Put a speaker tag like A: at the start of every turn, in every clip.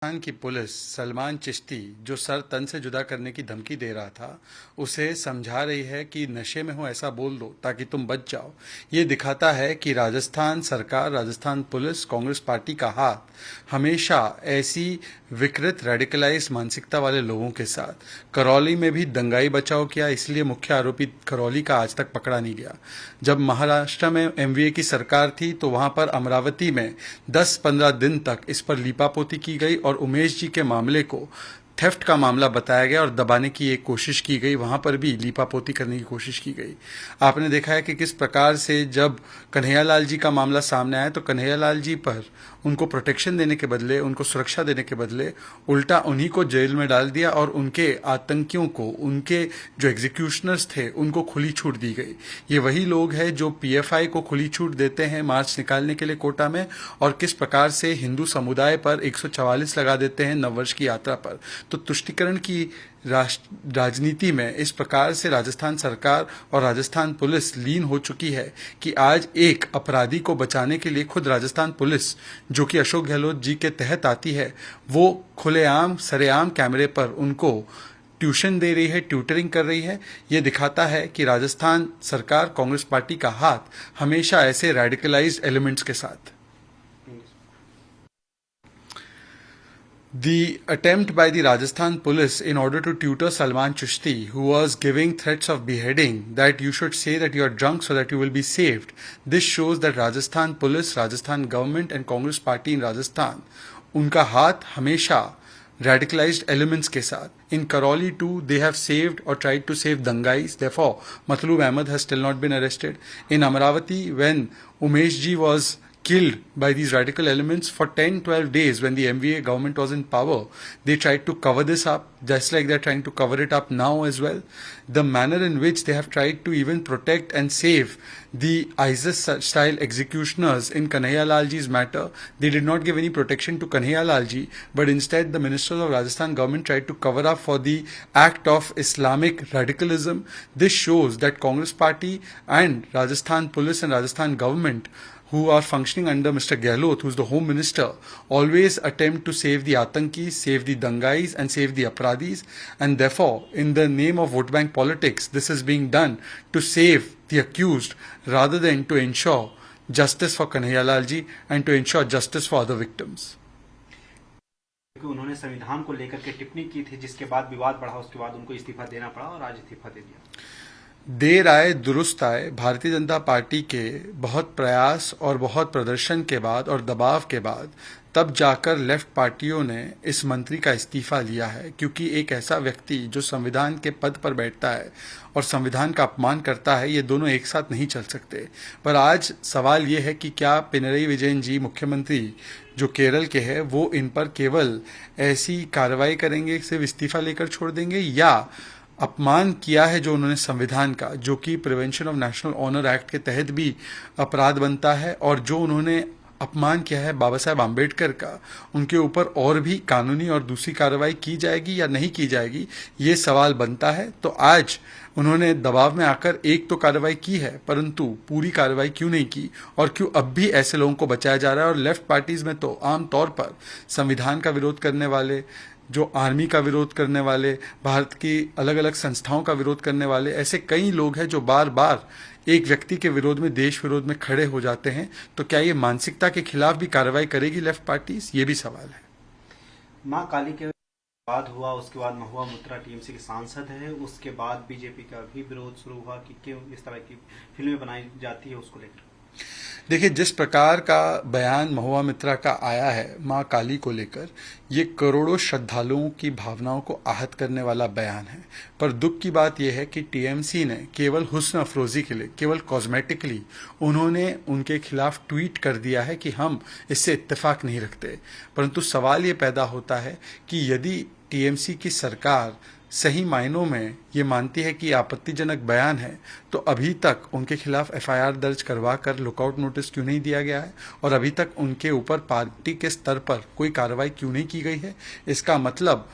A: पाकिस्तान की पुलिस सलमान चिश्ती जो सर तन से जुदा करने की धमकी दे रहा था उसे समझा रही है कि नशे में हो ऐसा बोल दो ताकि तुम बच जाओ। ये दिखाता है कि राजस्थान सरकार, राजस्थान पुलिस, कांग्रेस पार्टी का हाथ हमेशा ऐसी विकृत रेडिकलाइज मानसिकता वाले लोगों के साथ। करौली में भी दंगाई बचाव किया, इसलिए मुख्य आरोपी करौली का आज तक पकड़ा नहीं गया। जब महाराष्ट्र में एमवीए की सरकार थी तो वहां पर अमरावती में 10-15 दिन तक इस पर लीपापोती की गई और उमेश जी के मामले को थेफ्ट का मामला बताया गया और दबाने की एक कोशिश की गई। वहां पर भी लीपापोती करने की कोशिश की गई। आपने देखा है कि किस प्रकार से जब कन्हैयालाल जी का मामला सामने आया तो कन्हैयालाल जी पर उनको प्रोटेक्शन देने के बदले, उनको सुरक्षा देने के बदले उल्टा उन्हीं को जेल में डाल दिया और उनके आतंकियों को, उनके जो एग्जीक्यूशनर्स थे, उनको खुली छूट दी गई। ये वही लोग हैं जो पीएफआई को खुली छूट देते हैं मार्च निकालने के लिए कोटा में, और किस प्रकार से हिंदू समुदाय पर 144 लगा देते हैं नववर्ष की यात्रा पर। तो तुष्टीकरण की राजनीति में इस प्रकार से राजस्थान सरकार और राजस्थान पुलिस लीन हो चुकी है कि आज एक अपराधी को बचाने के लिए खुद राजस्थान पुलिस, जो कि अशोक गहलोत जी के तहत आती है, वो खुलेआम सरेआम कैमरे पर उनको ट्यूशन दे रही है, ट्यूटरिंग कर रही है। ये दिखाता है कि राजस्थान सरकार, कांग्रेस पार्टी का हाथ हमेशा ऐसे रेडिकलाइज्ड एलिमेंट्स के साथ। The attempt by the Rajasthan police in order to tutor Salman Chishti, who was giving threats of beheading, that you should say that you are drunk so that you will be saved. This shows that Rajasthan police, Rajasthan government and Congress party in Rajasthan, उनका हाथ हमेशा radicalized elements के साथ. In Karoli too, they have saved or tried to save Dangais. Therefore, Matloob Ahmed has still not been arrested. In Amravati, when Umesh ji was killed by these radical elements for 10-12 days when the MVA government was in power, they tried to cover this up just like they're trying to cover it up now as well. The manner in which they have tried to even protect and save the ISIS style executioners in Kanhaiya Lal ji's matter, they did not give any protection to Kanhaiya Lal ji, but instead the ministers of Rajasthan government tried to cover up for the act of Islamic radicalism. This shows that Congress party and Rajasthan police and Rajasthan government, who are functioning under Mr. Gehlot, who's the Home Minister, always attempt to save the Atankis, save the Dangais and save the Apradhis, and therefore, in the name of vote bank politics, this is being done to save the accused rather than to ensure justice for Kanhaiya Lal ji and to ensure justice for other victims.
B: उन्होंने संविधान को लेकर के टिप्पणी की थी, जिसके बाद विवाद बढ़ा, उसके बाद उनको इस्तीफा देना पड़ा और आज इस्तीफा दे दिया।
A: देर आए दुरुस्त आए। भारतीय जनता पार्टी के बहुत प्रयास और बहुत प्रदर्शन के बाद और दबाव के बाद तब जाकर लेफ्ट पार्टियों ने इस मंत्री का इस्तीफा लिया है, क्योंकि एक ऐसा व्यक्ति जो संविधान के पद पर बैठता है और संविधान का अपमान करता है, ये दोनों एक साथ नहीं चल सकते। पर आज सवाल ये है कि क्या पिनरई विजयन जी, मुख्यमंत्री जो केरल के हैं, वो इन पर केवल ऐसी कार्रवाई करेंगे, सिर्फ इस्तीफा लेकर छोड़ देंगे, या अपमान किया है जो उन्होंने संविधान का, जो कि prevention of national honour act के तहत भी अपराध बनता है, और जो उन्होंने अपमान किया है बाबा साहेब आम्बेडकर का, उनके ऊपर और भी कानूनी और दूसरी कार्रवाई की जाएगी या नहीं की जाएगी, ये सवाल बनता है। तो आज उन्होंने दबाव में आकर एक तो कार्रवाई की है, परंतु पूरी कार्रवाई क्यों नहीं की, और क्यों अब भी ऐसे लोगों को बचाया जा रहा है। और लेफ्ट पार्टीज में तो आमतौर पर संविधान का विरोध करने वाले, जो आर्मी का विरोध करने वाले, भारत की अलग अलग संस्थाओं का विरोध करने वाले, ऐसे कई लोग हैं जो बार बार एक व्यक्ति के विरोध में, देश विरोध में खड़े हो जाते हैं। तो क्या ये मानसिकता के खिलाफ भी कार्रवाई करेगी लेफ्ट पार्टीज, ये भी सवाल है।
B: मां काली के बाद हुआ, उसके बाद महुआ मुत्रा टीएमसी के सांसद है, उसके बाद बीजेपी का भी विरोध शुरू हुआ कि क्यों इस तरह की फिल्में बनाई जाती है उसको लेकर।
A: देखिए, जिस प्रकार का बयान महुआ मित्रा का आया है मां काली को लेकर, ये करोड़ों श्रद्धालुओं की भावनाओं को आहत करने वाला बयान है। पर दुख की बात यह है कि टीएमसी ने केवल हुस्न अफरोजी के लिए, केवल कॉस्मेटिकली उन्होंने उनके खिलाफ ट्वीट कर दिया है कि हम इससे इत्तेफाक नहीं रखते। परंतु सवाल ये पैदा होता है कि यदि टीएमसी की सरकार सही मायनों में ये मानती है कि आपत्तिजनक बयान है, तो अभी तक उनके खिलाफ एफआईआर दर्ज करवा कर लुकआउट नोटिस क्यों नहीं दिया गया है, और अभी तक उनके ऊपर पार्टी के स्तर पर कोई कार्रवाई क्यों नहीं की गई है। इसका मतलब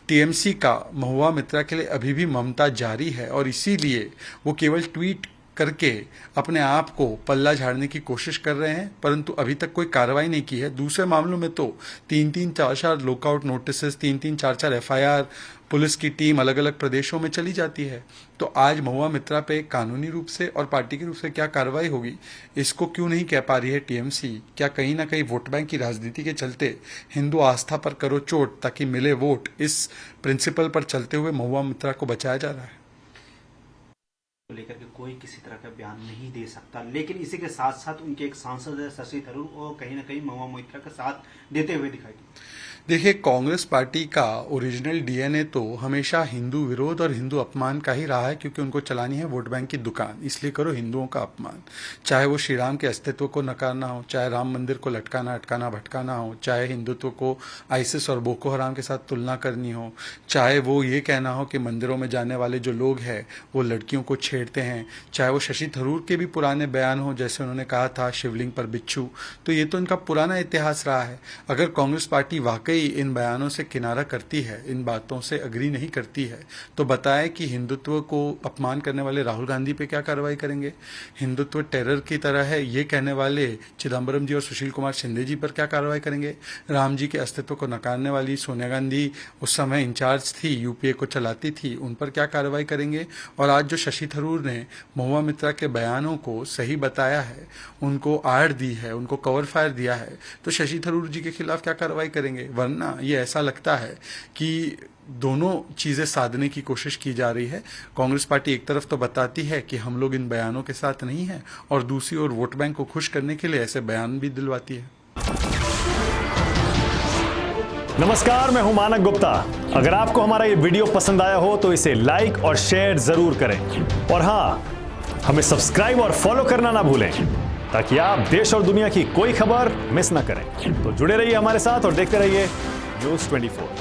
A: टीएमसी का महुआ मित्रा के लिए अभी भी ममता जारी है, और इसीलिए वो केवल ट्वीट करके अपने आप को पल्ला झाड़ने की कोशिश कर रहे हैं, परंतु अभी तक कोई कार्रवाई नहीं की है। दूसरे मामलों में तो 3-3, 4-4 लुकआउट नोटिसेस, 3-3, 4-4 एफआईआर पुलिस की टीम अलग अलग प्रदेशों में चली जाती है। तो आज महुआ मित्रा पे कानूनी रूप से और पार्टी के रूप से क्या कार्रवाई होगी, इसको क्यों नहीं कह पा रही है टीएमसी? क्या कहीं ना कहीं वोट बैंक की राजनीति के चलते हिंदू आस्था पर करो चोट ताकि मिले वोट, इस प्रिंसिपल पर चलते हुए महुआ मित्रा को बचाया जा रहा है?
B: को लेकर के कोई किसी तरह का बयान नहीं दे सकता, लेकिन इसी के साथ साथ उनके एक सांसद है शशि थरूर, और कहीं ना कहीं महुआ मोइत्रा का साथ देते हुए दिखाई दिए।
A: देखिए, कांग्रेस पार्टी का ओरिजिनल डीएनए तो हमेशा हिंदू विरोध और हिंदू अपमान का ही रहा है, क्योंकि उनको चलानी है वोट बैंक की दुकान। इसलिए करो हिंदुओं का अपमान, चाहे वो श्री राम के अस्तित्व को नकारना हो, चाहे राम मंदिर को लटकाना अटकाना भटकाना हो, चाहे हिंदुत्व को आईसिस और बोको हराम के साथ तुलना करनी हो, चाहे वो ये कहना हो कि मंदिरों में जाने वाले जो लोग हैं वो लड़कियों को छेड़ते हैं, चाहे वो शशि थरूर के भी पुराने बयान हो, जैसे उन्होंने कहा था शिवलिंग पर बिच्छू। तो ये तो इनका पुराना इतिहास रहा है। अगर कांग्रेस पार्टी वाकई इन बयानों से किनारा करती है, इन बातों से अग्री नहीं करती है, तो बताएं कि हिंदुत्व को अपमान करने वाले राहुल गांधी पे क्या कार्रवाई करेंगे, हिंदुत्व टेरर की तरह है ये कहने वाले चिदम्बरम जी और सुशील कुमार शिंदे जी पर क्या कार्रवाई करेंगे, राम जी के अस्तित्व को नकारने वाली सोनिया गांधी उस समय इंचार्ज थी, यूपीए को चलाती थी, उन पर क्या कार्रवाई करेंगे? और आज जो शशि थरूर ने महुआ मित्रा के बयानों को सही बताया है, उनको आड़ दी है, उनको कवर फायर दिया है, तो शशि थरूर जी के खिलाफ क्या कार्रवाई करेंगे? वरना ये ऐसा लगता है कि दोनों चीजें साधने की कोशिश की जा रही है। कांग्रेस पार्टी एक तरफ तो बताती है कि हम लोग इन बयानों के साथ नहीं हैं, और दूसरी ओर वोट बैंक को खुश करने के लिए ऐसे बयान भी दिलवाती है।
C: नमस्कार, मैं हूं मानक गुप्ता। अगर आपको हमारा ये वीडियो पसंद आया हो तो इसे लाइक और शेयर जरूर करें, और हां, हमें सब्सक्राइब और फॉलो करना ना भूलें, ताकि आप देश और दुनिया की कोई खबर मिस ना करें। तो जुड़े रहिए हमारे साथ और देखते रहिए न्यूज़ 24।